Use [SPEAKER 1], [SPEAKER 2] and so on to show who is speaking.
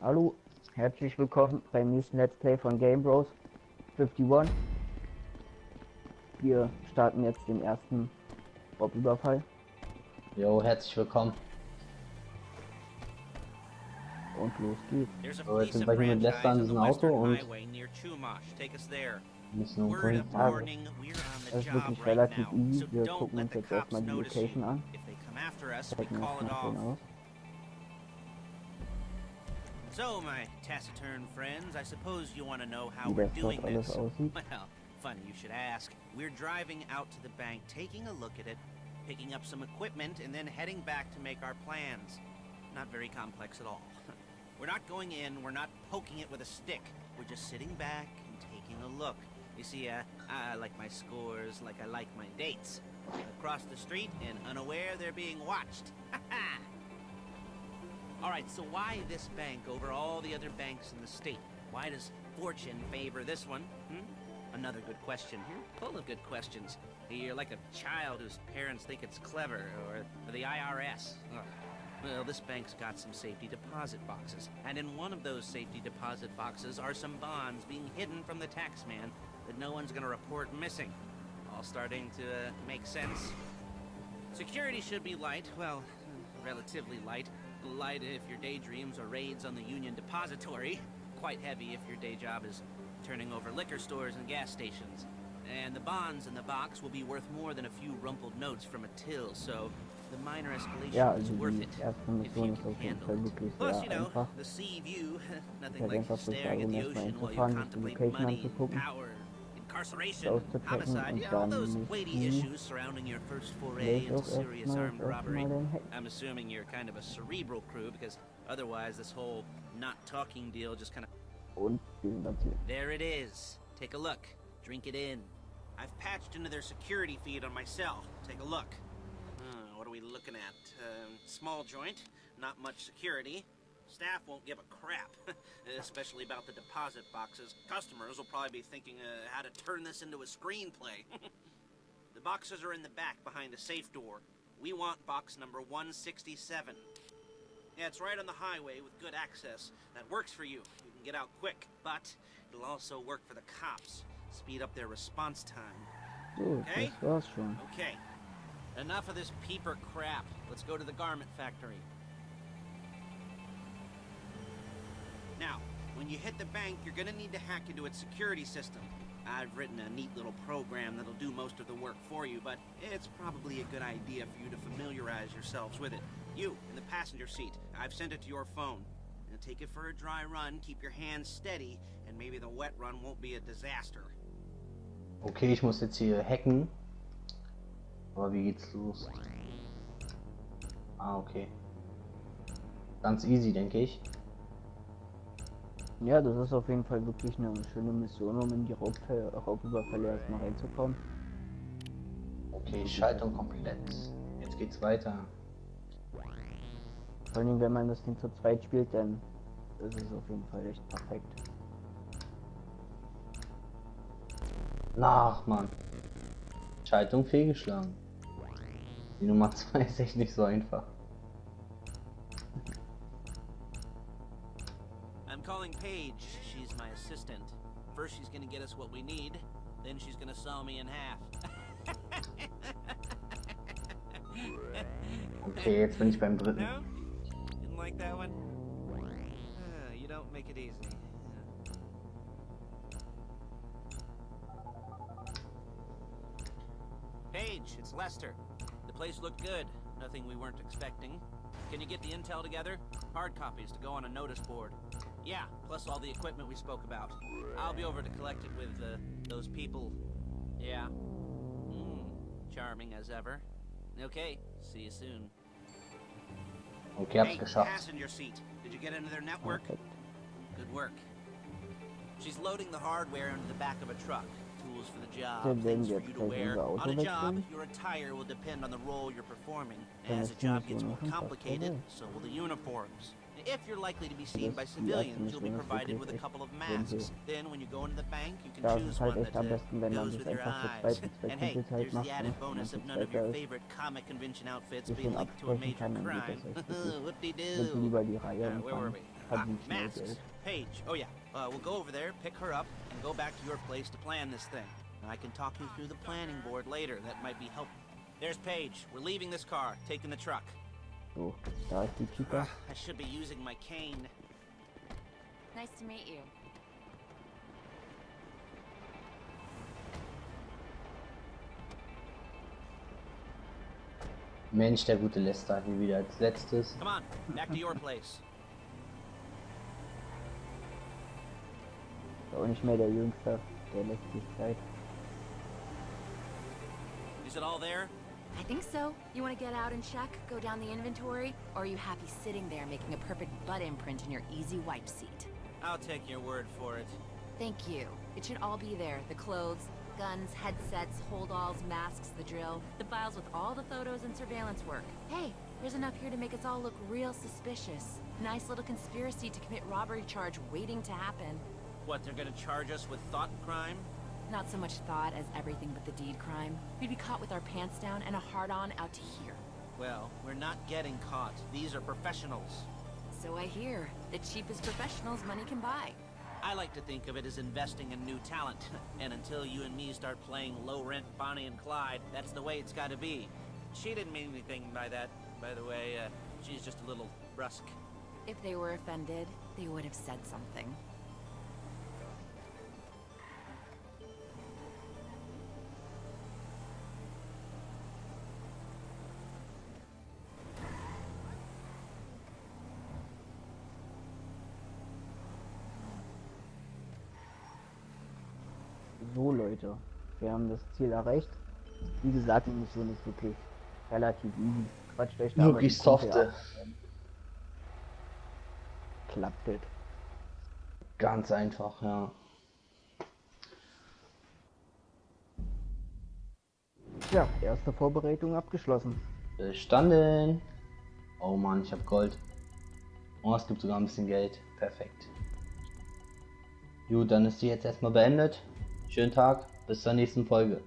[SPEAKER 1] Hallo, herzlich willkommen beim nächsten Let's Play von Game Bros 51. Wir starten jetzt den ersten Überfall.
[SPEAKER 2] Jo, herzlich willkommen.
[SPEAKER 1] Und los geht's.
[SPEAKER 2] So, jetzt sind wir hier mit Lasst an diesem Auto und müssen um Grün fahren.
[SPEAKER 1] Es ist wirklich relativ easy. Wir gucken uns jetzt erstmal die Location an. Checken uns mal schön aus.
[SPEAKER 3] So, my taciturn friends, I suppose you want to know how
[SPEAKER 1] Wie
[SPEAKER 3] we're
[SPEAKER 1] das dort
[SPEAKER 3] doing
[SPEAKER 1] alles
[SPEAKER 3] this.
[SPEAKER 1] aussieht.
[SPEAKER 3] Well, funny you should ask. We're driving out to the bank, taking a look at it, picking up some equipment, and then heading back to make our plans. Not very complex at all. We're not going in, we're not poking it with a stick. We're just sitting back and taking a look. You see, I like my scores like I like my dates. Across the street and unaware they're being watched. Alright, so why this bank over all the other banks in the state? Why does fortune favor this one? Another good question. You're full of good questions. You're like a child whose parents think it's clever, or the IRS. Ugh. Well, this bank's got some safety deposit boxes, and in one of those safety deposit boxes are some bonds being hidden from the tax man that no one's gonna report missing. All starting to make sense. Security should be light, well, relatively light. Light if your daydreams are raids on the Union Depository. Quite heavy if your day job is turning over liquor stores and gas stations. And the bonds in the box will be worth more than a few rumpled notes from a till, so the minor escalation is worth it if you can handle it. Plus, you know, the sea view, nothing like staring at the ocean while you contemplate money, power, incarceration, homicide, yeah, all those weighty issues surrounding your first foray into serious armed robbery. I'm assuming you're kind of a cerebral crew, because otherwise this whole not talking deal just kind of... There it is. Take a look. Drink it in. I've patched into their security feed on my cell. Take a look. What are we looking at? Small joint, not much security. Staff won't give a crap, especially about the deposit boxes. Customers will probably be thinking how to turn this into a screenplay. The boxes are in the back behind a safe door. We want box number 167. Yeah, it's right on the highway with good access. That works for you. You can get out quick, but it'll also work for the cops. Speed up their response time. Okay? Okay. Enough of this peeper crap. Let's go to the garment factory. Now, when you hit the bank, you're gonna need to hack into its security system. I've written a neat little program that'll do most of the work for you, but it's probably a good idea for you to familiarize yourselves with it. You, in the passenger seat, I've sent it to your phone. Now take it for a dry run, keep your hands steady, and maybe the wet run won't be a disaster.
[SPEAKER 2] Okay, ich muss jetzt hier hacken. Aber wie geht's los? Ah, okay. Ganz easy, denke ich.
[SPEAKER 1] Ja, das ist auf jeden Fall wirklich eine schöne Mission, um in die Raubüberfälle erstmal reinzukommen.
[SPEAKER 2] Okay, Schaltung komplett. Jetzt geht's weiter.
[SPEAKER 1] Vor allem, wenn man das Ding zu zweit spielt, dann ist es auf jeden Fall echt perfekt.
[SPEAKER 2] Ach, Mann. Schaltung fehlgeschlagen. Die Nummer 2 ist echt nicht so einfach.
[SPEAKER 3] I'm calling Paige. She's my assistant. First she's gonna get us what we need, then she's gonna saw me in half.
[SPEAKER 2] Okay, jetzt bin ich beim dritten.
[SPEAKER 3] No? Didn't like that one? You don't make it easy. Paige, it's Lester. The place looked good. Nothing we weren't expecting. Can you get the intel together? Hard copies to go on a notice board. Yeah, plus all the equipment we spoke about. I'll be over to collect it with those people. Yeah. Charming as ever. Okay, see you soon.
[SPEAKER 2] Okay, hab's
[SPEAKER 3] Hey,
[SPEAKER 2] geschafft.
[SPEAKER 3] passenger seat. Did you get into their network? Good work. She's loading the hardware into the back of a truck. Tools for the job, things for you to wear. On a job, your attire will depend on the role you're performing.
[SPEAKER 1] Dann
[SPEAKER 3] As the
[SPEAKER 1] ist die
[SPEAKER 3] job gets
[SPEAKER 1] Mission
[SPEAKER 3] more
[SPEAKER 1] schon fast
[SPEAKER 3] complicated,
[SPEAKER 1] vorbei.
[SPEAKER 3] so will the uniforms. If you're likely to be seen by
[SPEAKER 1] Das ist die erste
[SPEAKER 3] civilians, you'll be
[SPEAKER 1] Mission, ist
[SPEAKER 3] provided
[SPEAKER 1] wirklich
[SPEAKER 3] with a
[SPEAKER 1] echt
[SPEAKER 3] couple of
[SPEAKER 1] simpel.
[SPEAKER 3] masks. Then, when you go into the bank, you can
[SPEAKER 1] Da ist
[SPEAKER 3] choose
[SPEAKER 1] es halt
[SPEAKER 3] one
[SPEAKER 1] echt
[SPEAKER 3] that
[SPEAKER 1] am besten, wenn man
[SPEAKER 3] goes
[SPEAKER 1] das
[SPEAKER 3] with your
[SPEAKER 1] einfach zu
[SPEAKER 3] eyes.
[SPEAKER 1] zweit mit zwei
[SPEAKER 3] And hey,
[SPEAKER 1] Kumpels halt
[SPEAKER 3] there's
[SPEAKER 1] macht,
[SPEAKER 3] the
[SPEAKER 1] ne?
[SPEAKER 3] added
[SPEAKER 1] Wenn man
[SPEAKER 3] bonus
[SPEAKER 1] zu
[SPEAKER 3] of none of
[SPEAKER 1] zweit
[SPEAKER 3] your
[SPEAKER 1] da
[SPEAKER 3] favorite comic convention outfits
[SPEAKER 1] bisschen
[SPEAKER 3] being linked to a
[SPEAKER 1] absprechen
[SPEAKER 3] major
[SPEAKER 1] kann, dann geht
[SPEAKER 3] crime.
[SPEAKER 1] das echt wirklich.
[SPEAKER 3] Whoop-de-doo.
[SPEAKER 1] Nimmt lieber die Reihe und
[SPEAKER 3] Where were
[SPEAKER 1] kann
[SPEAKER 3] we?
[SPEAKER 1] verdient schnell
[SPEAKER 3] Masks.
[SPEAKER 1] Geld.
[SPEAKER 3] Paige. Oh yeah. We'll go over there, pick her up, and go back to your place to plan this thing. And I can talk you through the planning board later. That might be helpful. There's Paige. We're leaving this car, taking the truck.
[SPEAKER 1] So, da ist die Chica.
[SPEAKER 3] I should be using my cane.
[SPEAKER 4] Nice to meet you.
[SPEAKER 2] Mensch, der gute Lester hier wieder als letztes.
[SPEAKER 3] Come on, back to your place.
[SPEAKER 1] Ist auch nicht mehr der Jüngste, der lässt sich Zeit.
[SPEAKER 3] Is it all there?
[SPEAKER 4] I think so. You want to get out and check, go down the inventory, or are you happy sitting there making a perfect butt imprint in your easy wipe seat?
[SPEAKER 3] I'll take your word for it.
[SPEAKER 4] Thank you. It should all be there. The clothes, guns, headsets, hold-alls, masks, the drill, the files with all the photos and surveillance work. Hey, there's enough here to make us all look real suspicious. Nice little conspiracy to commit robbery charge waiting to happen.
[SPEAKER 3] What, they're gonna charge us with thought crime?
[SPEAKER 4] Not so much thought as everything but the deed crime. We'd be caught with our pants down and a hard-on out to here.
[SPEAKER 3] Well, we're not getting caught. These are professionals.
[SPEAKER 4] So I hear. The cheapest professionals money can buy.
[SPEAKER 3] I like to think of it as investing in new talent. And until you and me start playing low-rent Bonnie and Clyde, that's the way it's gotta be. She didn't mean anything by that, by the way. She's just a little brusque.
[SPEAKER 4] If they were offended, they would have said something.
[SPEAKER 1] So Leute, wir haben das Ziel erreicht. Wie gesagt, die Mission ist wirklich relativ easy. Quatscht euch da mal
[SPEAKER 2] Wirklich
[SPEAKER 1] die Kumpel
[SPEAKER 2] softe.
[SPEAKER 1] ab. Klappt das.
[SPEAKER 2] Ganz einfach, ja.
[SPEAKER 1] Ja, erste Vorbereitung abgeschlossen.
[SPEAKER 2] Bestanden. Oh Mann, ich hab Gold. Oh, es gibt sogar ein bisschen Geld. Perfekt. Gut, dann ist die jetzt erstmal beendet. Schönen Tag, bis zur nächsten Folge.